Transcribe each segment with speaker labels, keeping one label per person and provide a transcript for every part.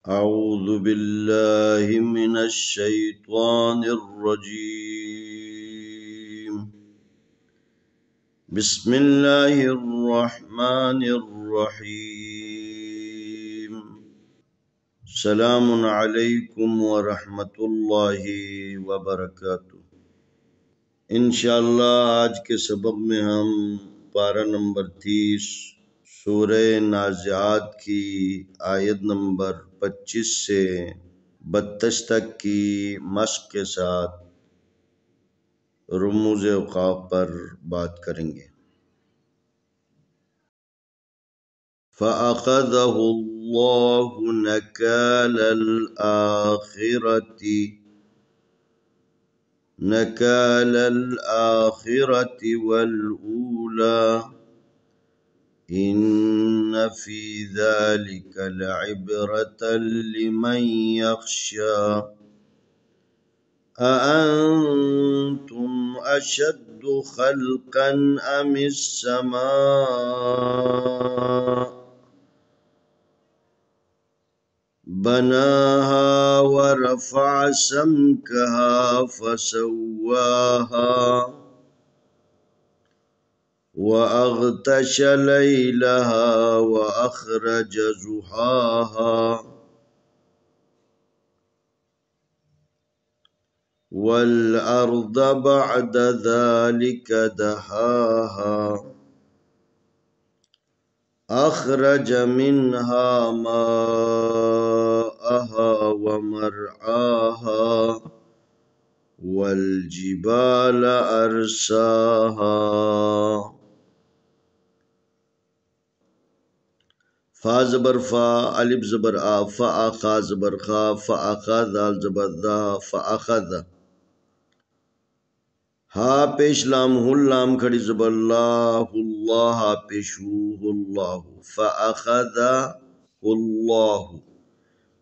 Speaker 1: أعوذ بالله من الشيطان الرجيم. بسم الله الرحمن الرحيم. سلام عليكم ورحمة الله وبركاته. इंशाअल्लाह आज के सबक में हम पारा नंबर 30 सूरह नाज़िआत की आयत नंबर 25 से 32 तक की मश्क के साथ रुमूज़ औक़ाफ़ पर बात करेंगे। फ़अख़ज़हु अल्लाहु नकालल आख़िरति वल ऊला इन्न फ़ी ज़ालिका लइब्रतन लिमन यख़शा अअंतुम अशद्दु ख़ल्क़न अमिस्समाअ बनाहा वरफ़अ समकहा फ़सव्वाहा वअग़तश लैलहा वअख़रज ज़ुहाहा वल्अर्द बअद ज़ालिक दहाहा अख़रज मिन्हा माअहा वमरआहा वल्जिबाल अरसाहा। फा ज़बर फा, अलिफ ज़बर आ, फ़ा खा ज़बर खा, फ़अख़ा ज़ाल ज़बर ज़ा, फ़अख़ज़। हा पेश लाम हुल लाम खड़ी ज़बर ला, हुल्लाह हा पेश हू हुल्लाहु, फ़अख़ज़ हुल्लाहु।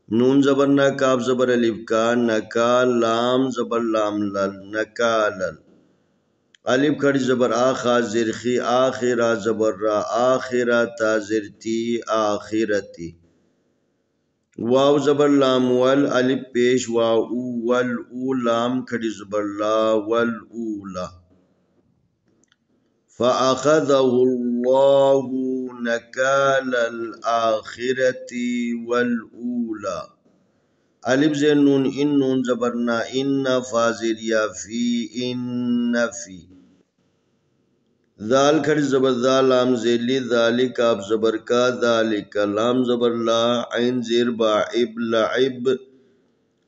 Speaker 1: नून ज़बर न, काफ ज़बर अलिफ का, नका लाम ज़बर लाम लल, नकालल। अलिफ खड़ी ज़बर आ, खा ज़िर खी, आखिरा ज़बर रा, आखिरा ता ज़िर ती, आखिरती। वाव ज़बर लाम वल, अलिफ पेश वाव ऊ, वल ऊ लाम खड़ी ज़बर ला, वल ऊला। फ़अख़ज़हु अल्लाहु नकालल आख़िरति वल ऊला। अलिफ ज़ेर नून इन, नून ज़बर ना, इन्न फा ज़ेर या फी, इन्न फी। ज़ाल खड़ी ज़बर ज़ा, लाम ज़ेली, ज़ालिक काफ ज़बर का, ज़ालिक लाम ज़बर ला, ऐन ज़ेर बा, इब लइब,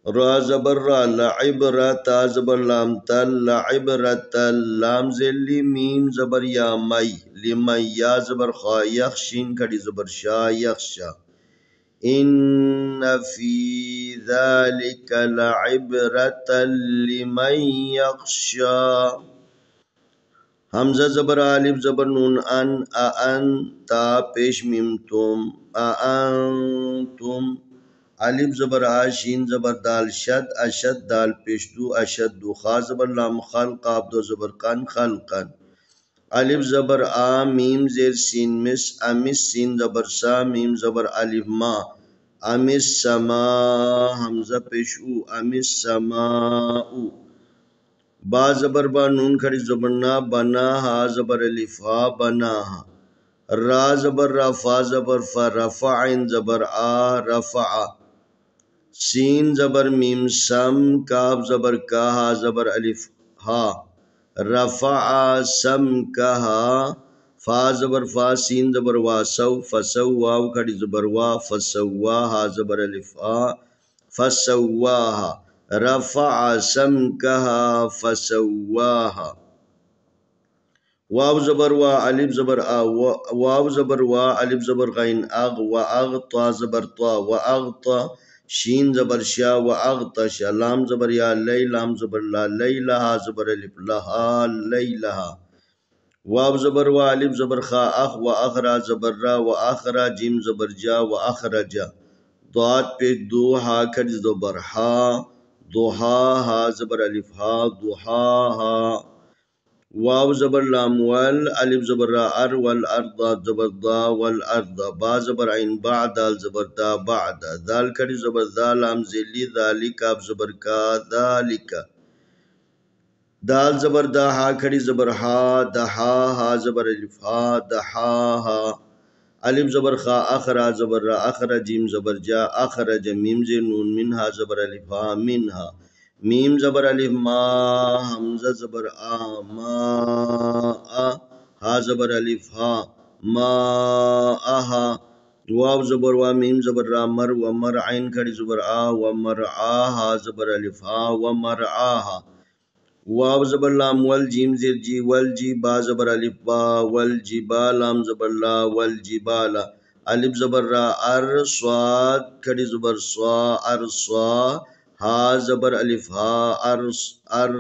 Speaker 1: रा ज़बर रा, लइब रा, ता ज़बर लाम तल, लइब रतल, लाम ज़ेली, मीम ज़बर या मई, लिमई, या ज़बर खा, यख़शिन खड़ी ज़बर शा, यख़शा। इन्न फ़ी ज़ालिका लइब्रतन लिमन यख़शा। हमज़ा ज़बर अलिफ ज़बर नून अन, अअन ता पेश मीम तुम, अअंतुम। अलिफ ज़बर आ, शीन ज़बर दाल शद, अशद दाल पेश दू, अशद्दु। खा ज़बर लाम खल, काफ दो ज़बर कन, खल्क़न। अलिफ ज़बर आ, मीम ज़ेर सीन मिस, अमिस सीन ज़बर सा, मीम ज़बर अलिफ मा, अमिस समा, हमज़ा पेश ऊ, अमिस समाउ। बा ज़बर बा, नून खड़ी ज़बर ना, बना हा ज़बर अलिफ हा, बनाहा। रा ज़बर रा, फा ज़बर फा, रफ़ा ऐन ज़बर आ, रफ़ा। सीन ज़बर मीम सम, काफ ज़बर का, हा ज़बर अलिफ हा, रफ़ा सम कहा। फा ज़बर फा, सीन ज़बर वा, सौ फसौ, वाव खड़ी ज़बर वा, फसव्वा, हा ज़बर अलिफ हा, फसव्वाहा। रफ़ा समकहा फसव्वाहा। वाव ज़बर वा, अलिफ ज़बर आ, वाव ज़बर वा, अलिफ ज़बर गैन अग, व अग ता ज़बर ता, व अग ता, शीन ज़बर शा, व अग तशा। लाम ज़बर या लई, लाम ज़बर ला, लई लहा ज़बर अलिफ लहा, लई लहा। वाव ज़बर वा, अलिफ ज़बर खा, अख, व अखरा ज़बर रा, व अखरा, जिम ज़बर जा, व अखरजा। दाद पे दो, हा खड़ी ज़बर हा, दुहा, हा ज़बर अलिफ हा, दुहा हा। واو زبر لام وال الف زبر را ار والارض زبر دا والارض با زبر عین با دال زبر دا بعد دال کڑی زبر دا لام ذلی ذالک کاف زبر کا ذالک دال زبر دا ہا کھڑی زبر ہا دہا ہا زبر الف ہا دہا ہا الف زبر خا اخرا زبر را اخرا جیم زبر جا اخرج میم زی نون منہا زبر الف ہا منہا میم زبر الف ما حمزہ زبر آ ما آ ہا زبر الف ہا ما آہا واو زبر وا میم زبر را مر و مر عین کھڑی زبر آ و مر آہا زبر الف ہا و مر آہا واو زبر لام ول جیم زیر جی ول جی با زبر الف با ول جی با لام زبر لا ول جی بالا الف زبر را ار صاد کھڑی زبر سوا ار سوا ہا زبر الف ہا ار ار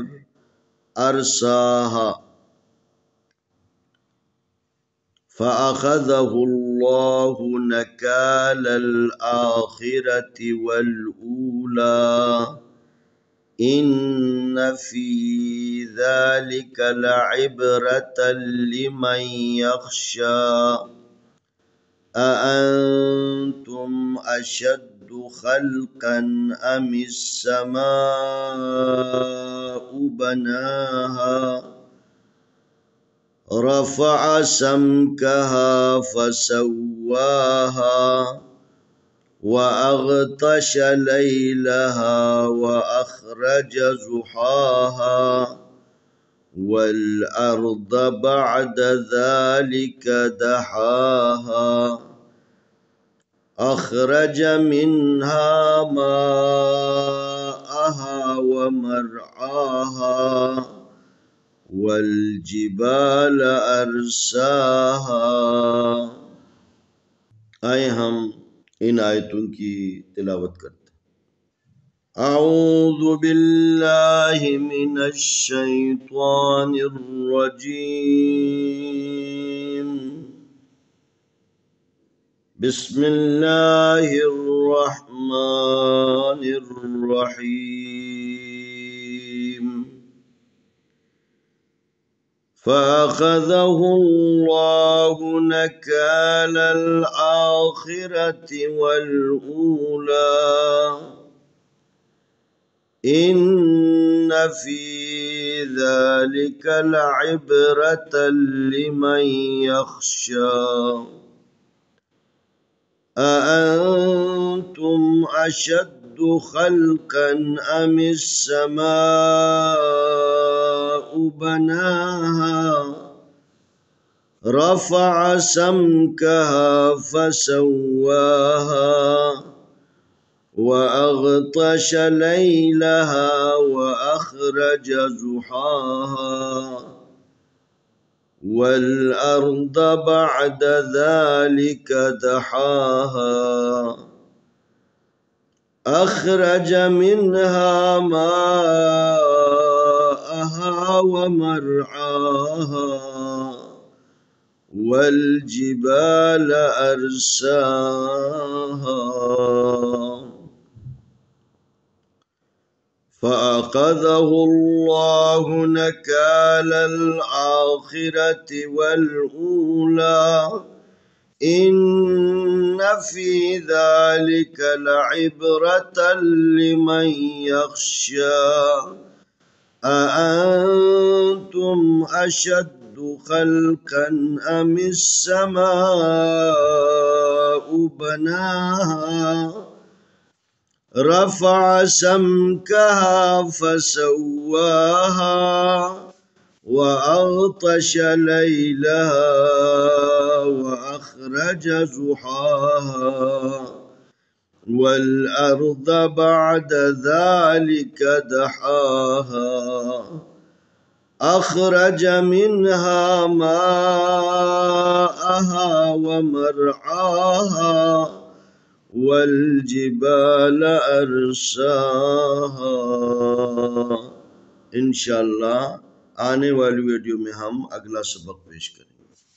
Speaker 1: ارساها فأخذه الله نكال الآخرة والأولى إن في ذلك لعبرة لمن يخشى أأنتم أشد خلقا أم السماء بناها رفع سمكها فسواها وأغطش ليلها وأخرج ضحاها والأرض بعد ذلك دحاها أخرج منها ماءها ومرعاها والجبال أرساها آئے ہم ان آیتوں کی تلاوت کرتے ہیں۔ اعوذ باللہ من الشیطان الرجیم بسم اللہ الرحمن الرحیم فأخذه الله نكال الآخرة والأولى إن في ذلك لعبرة لمن يخشى أأنتم أشد خلقا أم السماء بناها رفع سمكها فسواها وأغطش ليلها وأخرج ضحاها والأرض بعد ذلك دحاها أخرج منها ماءها ومرعاها والجبال أرساها فأخذه الله نكال الآخرة والأولى إن في ذلك لعبرة لمن يخشى أأنتم أشد خلقا أم السماء بناها رفع سمكها فسواها وأغطش ليلها وأخرج ضحاها والأرض بعد ذلك دحاها أخرج منها ماءها ومرعاها والجبال أرساها۔ انشاءاللہ آنے والی ویڈیو میں ہم اگلا سبق پیش کریں۔